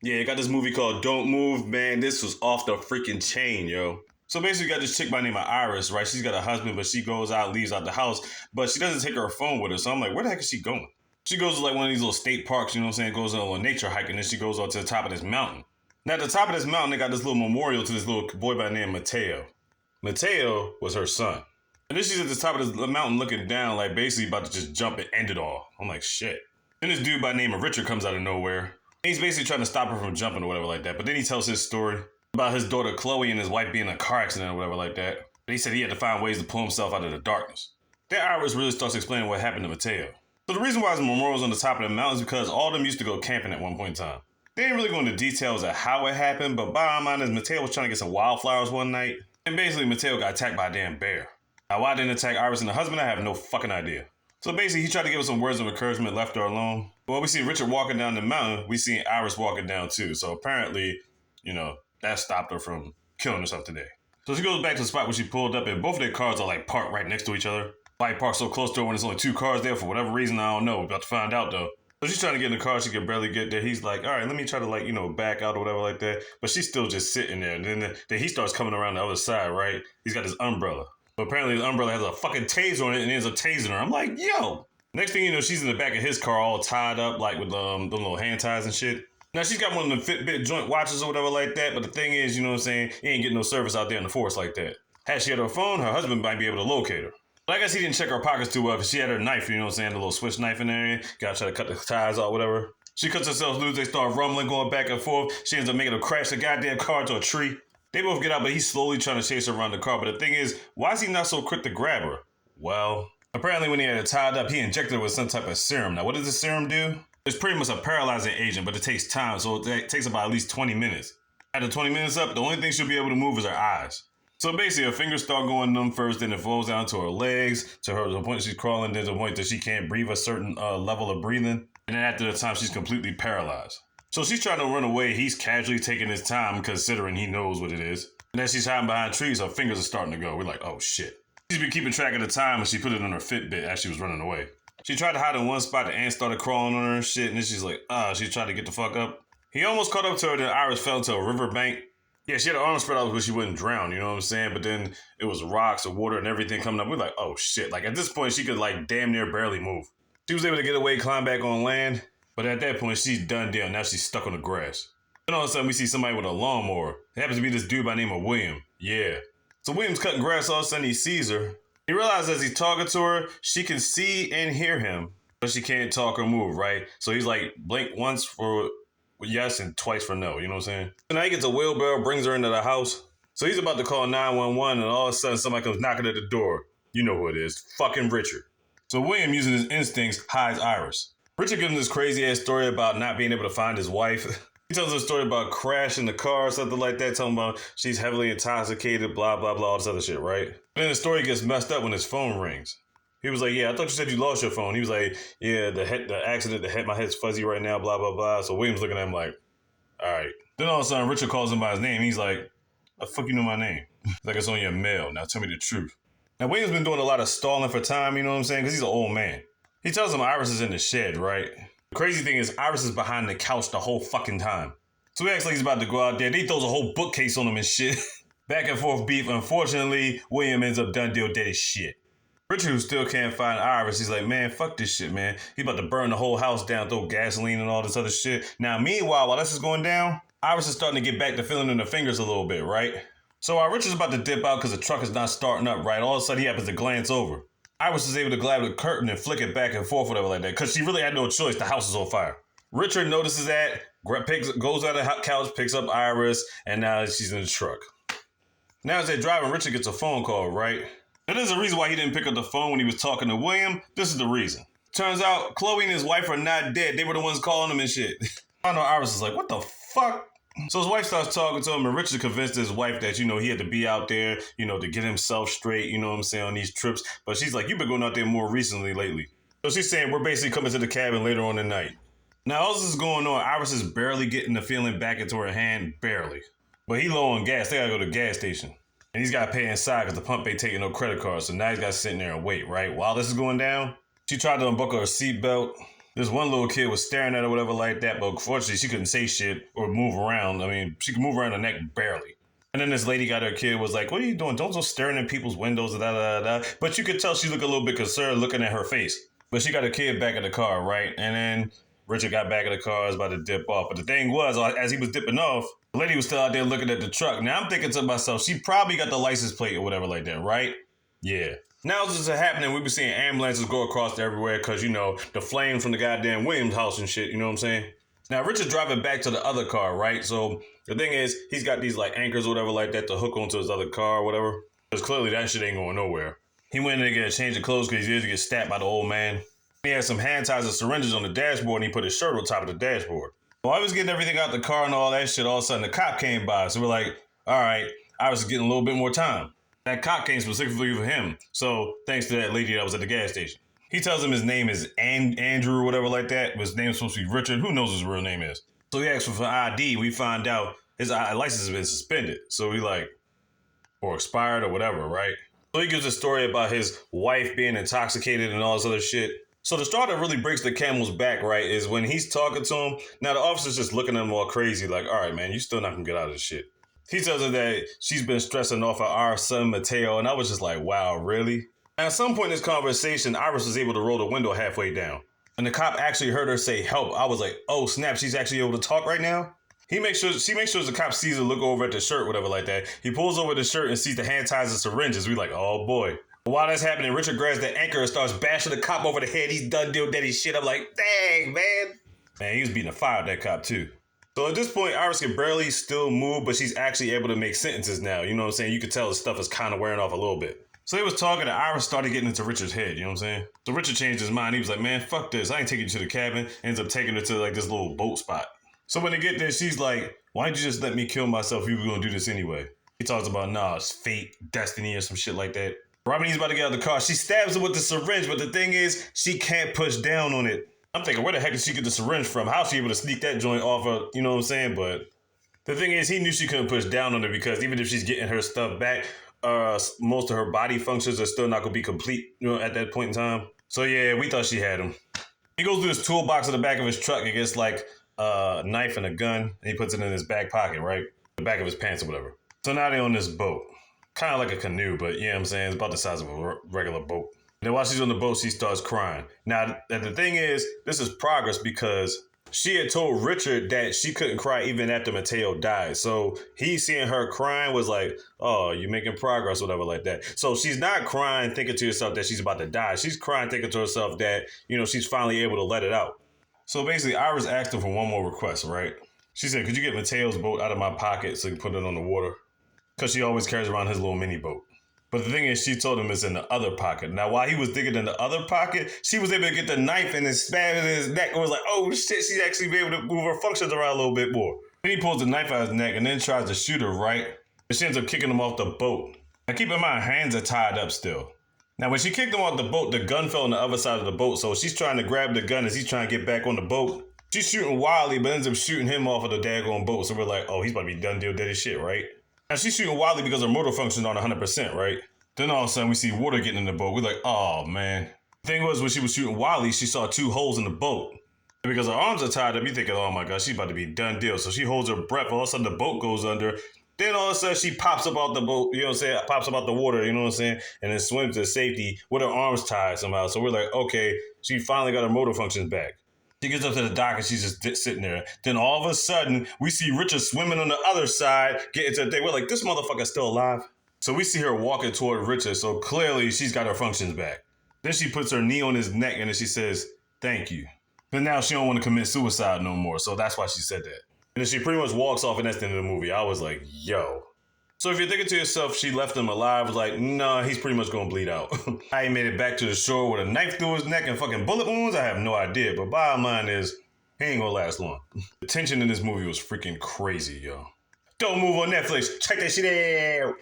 Yeah, you got this movie called Don't Move, man. This was off the freaking chain, yo. So basically, you got this chick by the name of Iris, right? She's got a husband, but she goes out, leaves out the house, but she doesn't take her phone with her. So I'm like, where the heck is she going? She goes to like one of these little state parks, you know what I'm saying? Goes on a little nature hike, and then she goes up to the top of this mountain. Now, at the top of this mountain, they got this little memorial to this little boy by the name of Mateo. Mateo was her son. And then she's at the top of this mountain looking down, like basically about to just jump and end it all. I'm like, shit. Then this dude by the name of Richard comes out of nowhere. He's basically trying to stop her from jumping or whatever like that. But then he tells his story about his daughter Chloe and his wife being in a car accident or whatever like that. But he said he had to find ways to pull himself out of the darkness. Then Iris really starts explaining what happened to Mateo. So the reason why his memorial's on the top of the mountain is because all of them used to go camping at one point in time. They didn't really go into details of how it happened, but bottom line is Mateo was trying to get some wildflowers one night, and basically Mateo got attacked by a damn bear. Now why didn't attack Iris and the husband, I have no fucking idea. So basically he tried to give her some words of encouragement, left her alone. But when we see Richard walking down the mountain, we see Iris walking down too. So apparently, that stopped her from killing herself today. So she goes back to the spot where she pulled up, and both of their cars are like parked right next to each other. Why parked so close to her when there's only two cars there for whatever reason, I don't know. We're about to find out though. So she's trying to get in the car, she can barely get there. He's like, all right, let me try to back out or whatever like that. But she's still just sitting there. And then he starts coming around the other side, right? He's got his umbrella. But apparently his umbrella has a fucking taser on it and ends up tasing her. I'm like, yo. Next thing you know, she's in the back of his car all tied up like with the little hand ties and shit. Now she's got one of the Fitbit joint watches or whatever like that. But the thing is, you know what I'm saying? He ain't getting no service out there in the forest like that. Had she had her phone, her husband might be able to locate her. But I guess he didn't check her pockets too well because she had her knife, you know what I'm saying? The little switch knife in there. Gotta try to cut the ties out, whatever. She cuts herself loose. They start rumbling, going back and forth. She ends up making her crash the goddamn car into a tree. They both get out, but he's slowly trying to chase her around the car. But the thing is, why is he not so quick to grab her? Well, apparently when he had her tied up, he injected her with some type of serum. Now, what does the serum do? It's pretty much a paralyzing agent, but it takes time, so it takes about at least 20 minutes. After 20 minutes up, the only thing she'll be able to move is her eyes. So basically, her fingers start going numb first, then it flows down to her legs, to the point she's crawling, then to the point that she can't breathe a certain level of breathing. And then after the time, she's completely paralyzed. So she's trying to run away. He's casually taking his time, considering he knows what it is. And as she's hiding behind trees, her fingers are starting to go. We're like, oh shit. She's been keeping track of the time, and she put it on her Fitbit as she was running away. She tried to hide in one spot, the ants started crawling on her and shit, and then she's like, she tried to get the fuck up. He almost caught up to her, then Iris fell into a riverbank. Yeah, she had her arms spread out but she wouldn't drown, you know what I'm saying? But then it was rocks and water and everything coming up. We're like, oh shit. Like at this point, she could like damn near barely move. She was able to get away, climb back on land. But at that point, she's done deal. Now she's stuck on the grass. Then all of a sudden, we see somebody with a lawnmower. It happens to be this dude by the name of William. Yeah. So William's cutting grass. All of a sudden, he sees her. He realizes as he's talking to her, she can see and hear him, but she can't talk or move, right? So he's like, blink once for yes and twice for no. You know what I'm saying? So now he gets a wheelbarrow, brings her into the house. So he's about to call 911, and all of a sudden, somebody comes knocking at the door. You know who it is. Fucking Richard. So William, using his instincts, hides Iris. Richard gives him this crazy-ass story about not being able to find his wife. He tells her a story about crashing the car or something like that, talking about she's heavily intoxicated, blah, blah, blah, all this other shit, right? Then the story gets messed up when his phone rings. He was like, yeah, I thought you said you lost your phone. He was like, yeah, the accident, my head's fuzzy right now, blah, blah, blah. So William's looking at him like, all right. Then all of a sudden, Richard calls him by his name. He's like, the fuck you know my name? Like, it's on your mail. Now tell me the truth. Now, William's been doing a lot of stalling for time, you know what I'm saying? Because he's an old man. He tells him Iris is in the shed, right? The crazy thing is, Iris is behind the couch the whole fucking time. So he acts like he's about to go out there. Then he throws a whole bookcase on him and shit. Back and forth beef. Unfortunately, William ends up done deal dead as shit. Richard, who still can't find Iris, he's like, man, fuck this shit, man. He's about to burn the whole house down, throw gasoline and all this other shit. Now, meanwhile, while this is going down, Iris is starting to get back to feeling in her fingers a little bit, right? So while Richard's about to dip out because the truck is not starting up right, all of a sudden he happens to glance over. Iris is able to grab the curtain and flick it back and forth, whatever like that, because she really had no choice. The house is on fire. Richard notices that, goes out of the couch, picks up Iris, and now she's in the truck. Now as they're driving, Richard gets a phone call, right? Now there's a reason why he didn't pick up the phone when he was talking to William. This is the reason. Turns out Chloe and his wife are not dead. They were the ones calling him and shit. I know Iris is like, what the fuck? So his wife starts talking to him, and Richard convinced his wife that, he had to be out there, to get himself straight, you know what I'm saying, on these trips. But she's like, you've been going out there more recently lately. So she's saying, we're basically coming to the cabin later on tonight. Now, all this is going on, Iris is barely getting the feeling back into her hand, barely. But he low on gas, they gotta go to the gas station. And he's gotta pay inside because the pump ain't taking no credit cards. So now he's gotta sit in there and wait, right? While this is going down, she tried to unbuckle her seatbelt. This one little kid was staring at her, whatever like that, but unfortunately she couldn't say shit or move around. I mean, she could move around her neck barely. And then this lady got her kid, was like, what are you doing? Don't go staring at people's windows, da da da. But you could tell she looked a little bit concerned looking at her face. But she got her kid back in the car, right? And then Richard got back in the car, was about to dip off. But the thing was, as he was dipping off, the lady was still out there looking at the truck. Now I'm thinking to myself, she probably got the license plate or whatever like that, right? Yeah. Now this is happening. We've been seeing ambulances go across everywhere because, you know, the flames from the goddamn Williams house and shit, you know what I'm saying? Now Richard's driving back to the other car, right? So the thing is, he's got these like anchors or whatever like that to hook onto his other car or whatever. Because clearly that shit ain't going nowhere. He went in to get a change of clothes because he did get stabbed by the old man. He had some hand ties and syringes on the dashboard and he put his shirt on top of the dashboard. While I was getting everything out the car and all that shit, all of a sudden the cop came by. So we're like, all right, I was getting a little bit more time. That cop came specifically for him. So thanks to that lady that was at the gas station. He tells him his name is Andrew or whatever like that. His name's supposed to be Richard. Who knows his real name is? So he asked for ID. We find out his license has been suspended. So we like, or expired or whatever, right? So he gives a story about his wife being intoxicated and all this other shit. So the straw that really breaks the camel's back, right, is when he's talking to him. Now the officer's just looking at him all crazy, like, all right, man, you still not gonna get out of this shit. He tells her that she's been stressing off of our son, Mateo, and I was just like, wow, really? And at some point in this conversation, Iris was able to roll the window halfway down. And the cop actually heard her say help. I was like, oh, snap, she's actually able to talk right now? She makes sure the cop sees her look over at the shirt, whatever like that. He pulls over the shirt and sees the hand ties and syringes. We like, oh, boy. While that's happening, Richard grabs the anchor and starts bashing the cop over the head. He's done deal daddy shit. I'm like, dang, man. Man, he was beating the fire at that cop, too. So at this point, Iris can barely still move, but she's actually able to make sentences now. You know what I'm saying? You could tell the stuff is kind of wearing off a little bit. So they was talking and Iris started getting into Richard's head, you know what I'm saying? So Richard changed his mind. He was like, man, fuck this. I ain't taking you to the cabin. Ends up taking her to like this little boat spot. So when they get there, she's like, why didn't you just let me kill myself if you were going to do this anyway? He talks about, nah, it's fate, destiny, or some shit like that. Right when he's about to get out of the car, she stabs him with the syringe, but the thing is, she can't push down on it. I'm thinking, where the heck did she get the syringe from? How's she able to sneak that joint off her, you know what I'm saying? But the thing is, he knew she couldn't push down on it because even if she's getting her stuff back, most of her body functions are still not going to be complete, you know, at that point in time. So yeah, we thought she had him. He goes through his toolbox in the back of his truck and gets like a knife and a gun, and he puts it in his back pocket, right? The back of his pants or whatever. So now they're on this boat. Kind of like a canoe, but you know what I'm saying? It's about the size of a regular boat. And then while she's on the boat, she starts crying. Now, the thing is, this is progress because she had told Richard that she couldn't cry even after Mateo died. So he seeing her crying was like, oh, you're making progress, whatever like that. So she's not crying thinking to herself that she's about to die. She's crying thinking to herself that, you know, she's finally able to let it out. So basically, Iris asked him for one more request, right? She said, could you get Mateo's boat out of my pocket so you can put it on the water? Because she always carries around his little mini boat. But the thing is, she told him it's in the other pocket. Now, while he was digging in the other pocket, she was able to get the knife and stab it in his neck. It was like, oh shit, she's actually be able to move her functions around a little bit more. Then he pulls the knife out of his neck and then tries to shoot her, right? And she ends up kicking him off the boat. Now, keep in mind, hands are tied up still. Now, when she kicked him off the boat, the gun fell on the other side of the boat. So she's trying to grab the gun as he's trying to get back on the boat. She's shooting wildly, but ends up shooting him off of the daggone boat. So we're like, oh, he's about to be done deal dead as shit, right? Now, she's shooting wildly because her motor functions aren't 100%, right? Then all of a sudden, we see water getting in the boat. We're like, oh, man. The thing was, when she was shooting wildly, she saw 2 holes in the boat. And because her arms are tied up, you're thinking, oh, my God, she's about to be done deal. So she holds her breath. All of a sudden, the boat goes under. Then all of a sudden, she pops up out the boat, you know what I'm saying? Pops up out the water, you know what I'm saying? And then swims to safety with her arms tied somehow. So we're like, okay, she finally got her motor functions back. She gets up to the dock and she's just sitting there. Then all of a sudden, we see Richard swimming on the other side, getting to the thing. We're like, this motherfucker's still alive. So we see her walking toward Richard. So clearly, she's got her functions back. Then she puts her knee on his neck and then she says, thank you. But now she don't want to commit suicide no more. So that's why she said that. And then she pretty much walks off and that's the end of the movie. I was like, yo. So if you're thinking to yourself, she left him alive, was like, nah, he's pretty much going to bleed out. I ain't made it back to the shore with a knife through his neck and fucking bullet wounds. I have no idea. But bottom line is, he ain't going to last long. The tension in this movie was freaking crazy, yo. Don't move on Netflix. Check that shit out.